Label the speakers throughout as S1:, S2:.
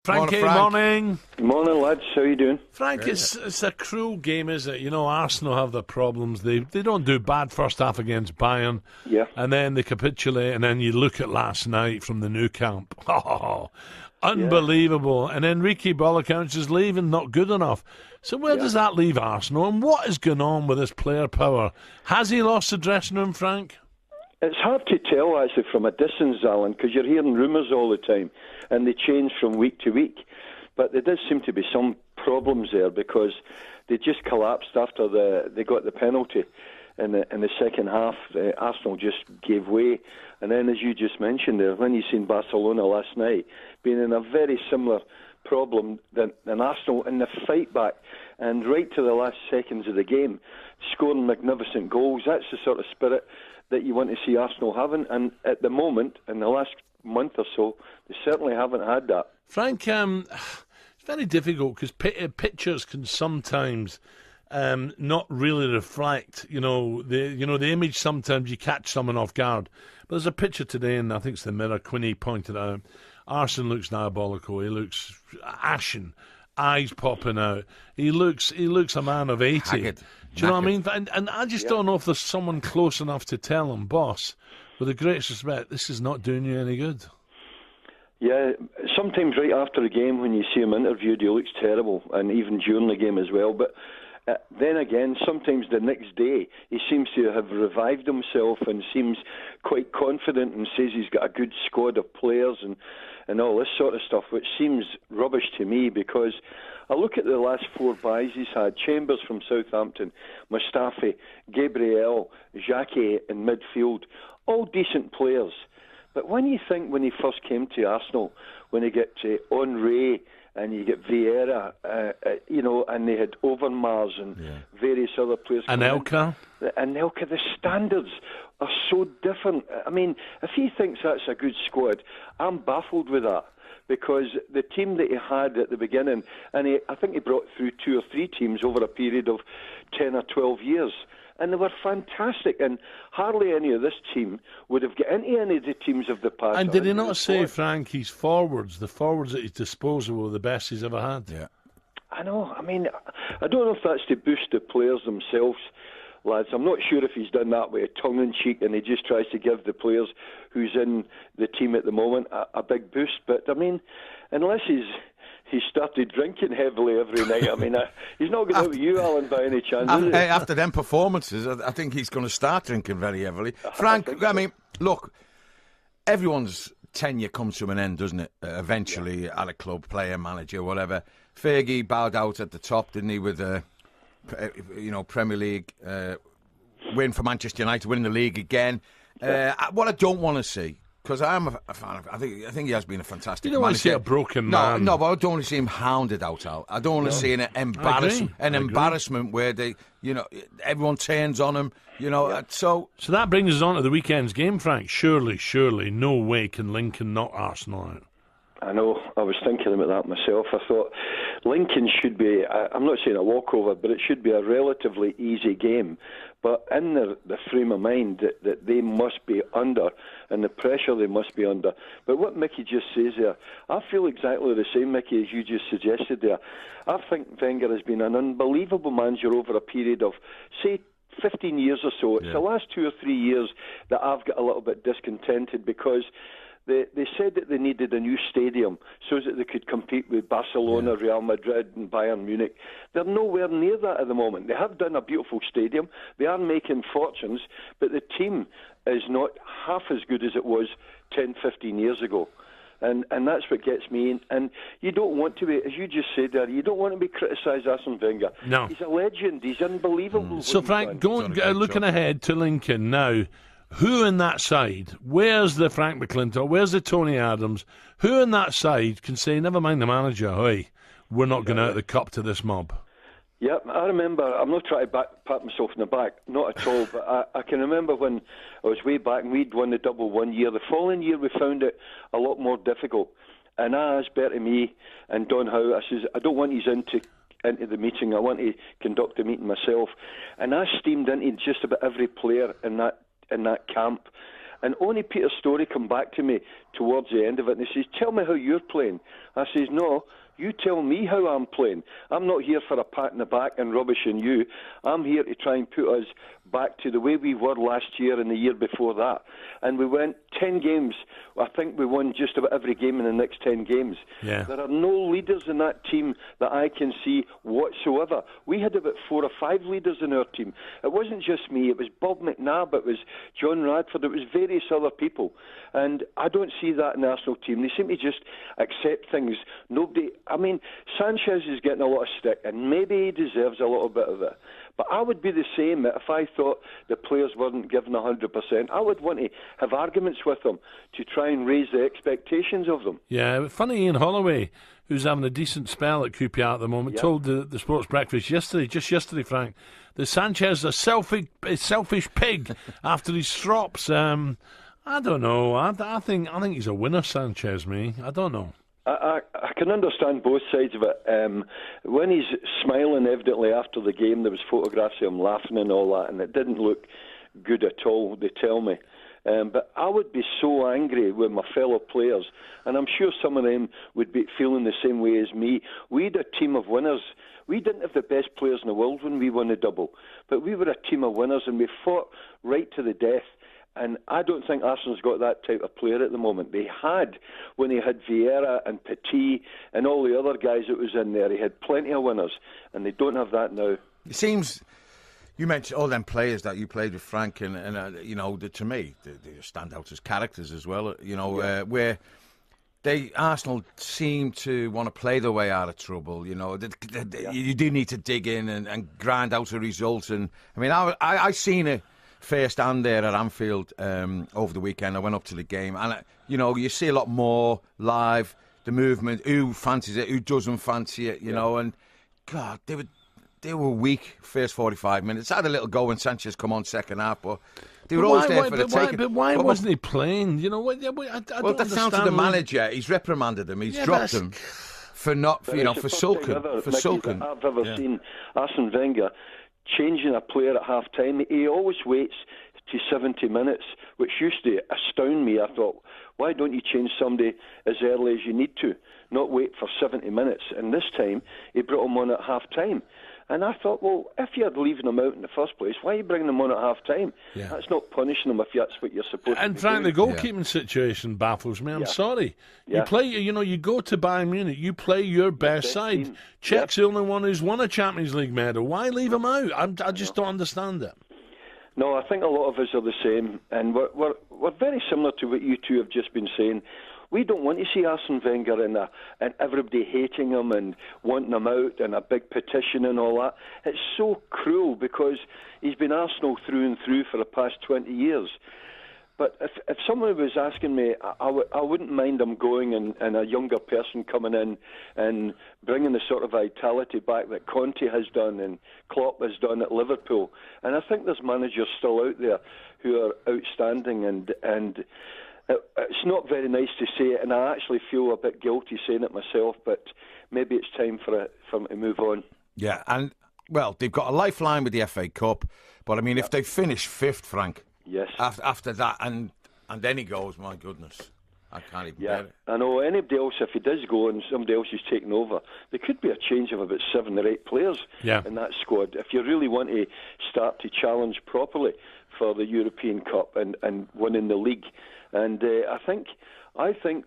S1: Frankie,
S2: morning.
S3: Morning, lads. How you doing?
S2: Frank, it's a cruel game, isn't it? You know, Arsenal have their problems. They don't do bad first half against Bayern.
S3: Yeah.
S2: And then they capitulate, and then you look at last night from the new camp. Oh, unbelievable. And then Ricky Bollicouch is leaving, not good enough. So where does that leave Arsenal? And what is going on with his player power? Has he lost the dressing room, Frank?
S3: It's hard to tell, actually, from a distance, Alan, because you're hearing rumours all the time, and they change from week to week. But there does seem to be some problems there, because they just collapsed after they got the penalty in the second half. Arsenal just gave way. And then, as you just mentioned there, when you seen Barcelona last night, being in a very similar problem than Arsenal in the fight back, and right to the last seconds of the game, scoring magnificent goals. That's the sort of spirit that you want to see Arsenal having, and at the moment, in the last month or so, they certainly haven't had that.
S2: Frank, it's very difficult because pictures can sometimes not really reflect, the image. Sometimes you catch someone off guard. But there's a picture today, and I think it's the Mirror, Quinny pointed out, Arsene looks diabolical. He looks ashen, eyes popping out. He looks a man of 80.
S1: Haggard.
S2: Do you know what I mean? And I just don't know if there's someone close enough to tell him, boss, with the greatest respect, this is not doing you any good.
S3: Yeah, sometimes right after the game when you see him interviewed, he looks terrible, and even during the game as well. But then again, sometimes the next day, he seems to have revived himself and seems quite confident and says he's got a good squad of players and all this sort of stuff, which seems rubbish to me, because I look at the last four buys he's had: Chambers from Southampton, Mustafi, Gabriel, Xhaka in midfield, all decent players. But when you think when he first came to Arsenal, when he get to Henry and you get Vieira, and they had Overmars and various other players.
S2: And Elka?
S3: The standards are so different. I mean, if he thinks that's a good squad, I'm baffled with that. Because the team that he had at the beginning, and I think he brought through 2 or 3 teams over a period of 10 or 12 years, and they were fantastic, and hardly any of this team would have got into any of the teams of the past.
S2: And did he not say, Frank, the forwards at his disposal were the best he's ever had?
S1: Yeah.
S3: I know. I mean, I don't know if that's to boost the players themselves, lads. I'm not sure if he's done that with a tongue-in-cheek and he just tries to give the players who's in the team at the moment a big boost. But, I mean, unless he started drinking heavily every night, I mean, he's not going out with you, Alan, by any chance, is he?
S1: After them performances, I think he's going to start drinking very heavily. Frank, I mean, look, everyone's tenure comes to an end, doesn't it? Eventually, at a club, player, manager, whatever. Fergie bowed out at the top, didn't he, with Premier League, win for Manchester United, win the league again. What I don't want to see, because I'm a fan of, I think he has been a fantastic
S2: You don't
S1: manager.
S2: want to see a broken man.
S1: No, but I don't want to see him hounded out. I don't want to see an embarrassment where everyone turns on him. So
S2: that brings us on to the weekend's game, Frank. Surely, no way can Lincoln knock Arsenal out.
S3: I know. I was thinking about that myself. I thought Lincoln should be, I'm not saying a walkover, but it should be a relatively easy game. But in the frame of mind that they must be under, and the pressure they must be under. But what Mickey just says there, I feel exactly the same, Mickey, as you just suggested there. I think Wenger has been an unbelievable manager over a period of, say, 15 years or so. It's the last 2 or 3 years that I've got a little bit discontented, because they said that they needed a new stadium so that they could compete with Barcelona, Real Madrid and Bayern Munich. They're nowhere near that at the moment. They have done a beautiful stadium. They are making fortunes, but the team is not half as good as it was 10, 15 years ago. And that's what gets me. And you don't want to be, as you just said there, you don't want to be criticised, Arsene Wenger.
S2: No.
S3: He's a legend. He's unbelievable.
S2: So, Frank, looking ahead to Lincoln now, who in that side, where's the Frank Mclintock, where's the Tony Adams, who in that side can say, never mind the manager, hey, we're not going out of the cup to this mob?
S3: Yep, I remember, I'm not trying to pat myself in the back, not at all, but I can remember when I was way back and we'd won the double one year. The following year we found it a lot more difficult. And I asked Bertie Mee and Don Howe, I says, I don't want you into the meeting, I want to conduct the meeting myself. And I steamed into just about every player in that camp, And only Peter Storey come back to me towards the end of it, and he says, "Tell me how you're playing." I says, "No, you tell me how I'm playing. I'm not here for a pat in the back and rubbishing you. I'm here to try and put us back to the way we were last year and the year before that." And we went 10 games. I think we won just about every game in the next 10 games.
S2: Yeah.
S3: There are no leaders in that team that I can see whatsoever. We had about 4 or 5 leaders in our team. It wasn't just me. It was Bob McNabb. It was John Radford. It was various other people. And I don't see that in the Arsenal team. They seem to just accept things. Sanchez is getting a lot of stick, and maybe he deserves a little bit of it. But I would be the same if I thought the players weren't given 100%. I would want to have arguments with them to try and raise the expectations of them.
S2: Yeah, funny, Ian Holloway, who's having a decent spell at QPR at the moment, told the Sports Breakfast just yesterday, Frank, that Sanchez is a selfish pig after he strops. I don't know. I think he's a winner, Sanchez, me. I don't know.
S3: I can understand both sides of it. When he's smiling evidently after the game, there was photographs of him laughing and all that, and it didn't look good at all, they tell me. But I would be so angry with my fellow players, and I'm sure some of them would be feeling the same way as me. We had a team of winners. We didn't have the best players in the world when we won the double, but we were a team of winners, and we fought right to the death. And I don't think Arsene's got that type of player at the moment. They had, when he had Vieira and Petit and all the other guys that was in there, he had plenty of winners, and they don't have that now.
S1: It seems, you mentioned all them players that you played with, Frank, and to me, they stand out as characters as well, where Arsenal seem to want to play their way out of trouble. You do need to dig in and grind out a result. And I mean, I seen it firsthand there at Anfield over the weekend. I went up to the game, and you see a lot more live, the movement, who fancies it, who doesn't fancy it, and God, they were weak first 45 minutes. I had a little go when Sanchez come on second half, but they were always there for the taking.
S2: But why wasn't he playing? I don't
S1: that's down to the manager. He's reprimanded him. He's dropped him for sulking.
S3: I've ever seen Arsene Wenger changing a player at half-time. He always waits to 70 minutes, which used to astound me. I thought, why don't you change somebody as early as you need to, not wait for 70 minutes? And this time, he brought him on at half-time. And I thought, well, if you're leaving him out in the first place, why are you bringing him on at half-time? Yeah. That's not punishing him if that's what you're supposed to do.
S2: And Frank, the goalkeeping situation baffles me. I'm sorry. You play, you go to Bayern Munich, you play your best side.
S3: Team.
S2: Czech's the only one who's won a Champions League medal. Why leave him out? I just don't understand it.
S3: No, I think a lot of us are the same, and we're very similar to what you two have just been saying. We don't want to see Arsene Wenger and everybody hating him and wanting him out and a big petition and all that. It's so cruel because he's been Arsenal through and through for the past 20 years. But if someone was asking me, I wouldn't mind him going and a younger person coming in and bringing the sort of vitality back that Conte has done and Klopp has done at Liverpool. And I think there's managers still out there who are outstanding and it's not very nice to say it, and I actually feel a bit guilty saying it myself, but maybe it's time for him to move on.
S1: Yeah, and, well, they've got a lifeline with the FA Cup, but, I mean, if they finish fifth, Frank,
S3: yes,
S1: after that, and then he goes, my goodness, I can't even get it.
S3: I know anybody else, if he does go and somebody else is taking over, there could be a change of about 7 or 8 players in that squad. If you really want to start to challenge properly for the European Cup and winning the league. And I think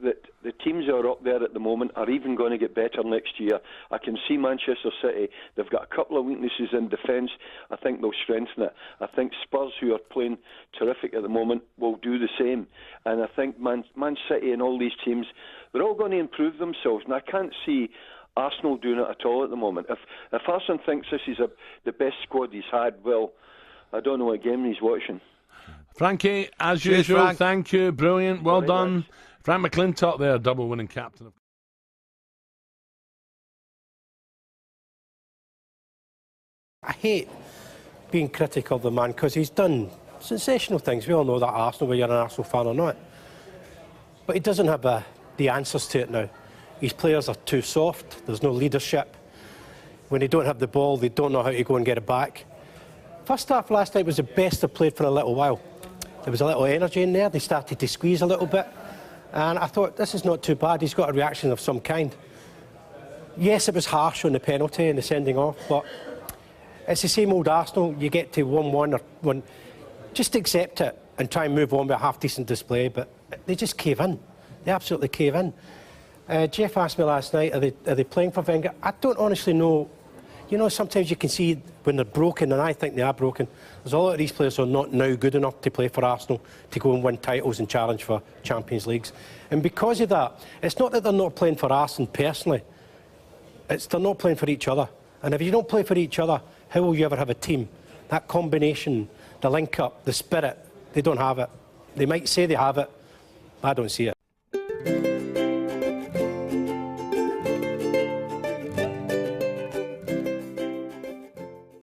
S3: that the teams that are up there at the moment are even going to get better next year. I can see Manchester City. They've got a couple of weaknesses in defence. I think they'll strengthen it. I think Spurs, who are playing terrific at the moment, will do the same. And I think Man City and all these teams, they're all going to improve themselves. And I can't see Arsenal doing it at all at the moment. If Arsene thinks this is the best squad he's had, well, I don't know what game he's watching.
S2: Frankie, as
S1: Cheers,
S2: usual,
S1: Frank.
S2: Thank you. Brilliant. Well done. Frank Mclintock there, double winning captain.
S4: I hate being critical of the man because he's done sensational things. We all know that Arsenal, whether you're an Arsenal fan or not. But he doesn't have the answers to it now. His players are too soft. There's no leadership. When they don't have the ball, they don't know how to go and get it back. First half last night was the best they've played for a little while. there was a little energy in there. They started to squeeze a little bit. And I thought, this is not too bad. He's got a reaction of some kind. Yes, it was harsh on the penalty and the sending off, but it's the same old Arsenal. You get to 1-1 or 1. Just accept it and try and move on with a half-decent display, but they just cave in. They absolutely cave in. Jeff asked me last night, are they playing for Wenger? I don't honestly know. You know, sometimes you can see when they're broken, and I think they are broken. There's a lot of these players who are not now good enough to play for Arsenal, to go and win titles and challenge for Champions Leagues. And because of that, it's not that they're not playing for Arsene personally. It's they're not playing for each other. And if you don't play for each other, how will you ever have a team? That combination, the link-up, the spirit, they don't have it. They might say they have it, but I don't see it.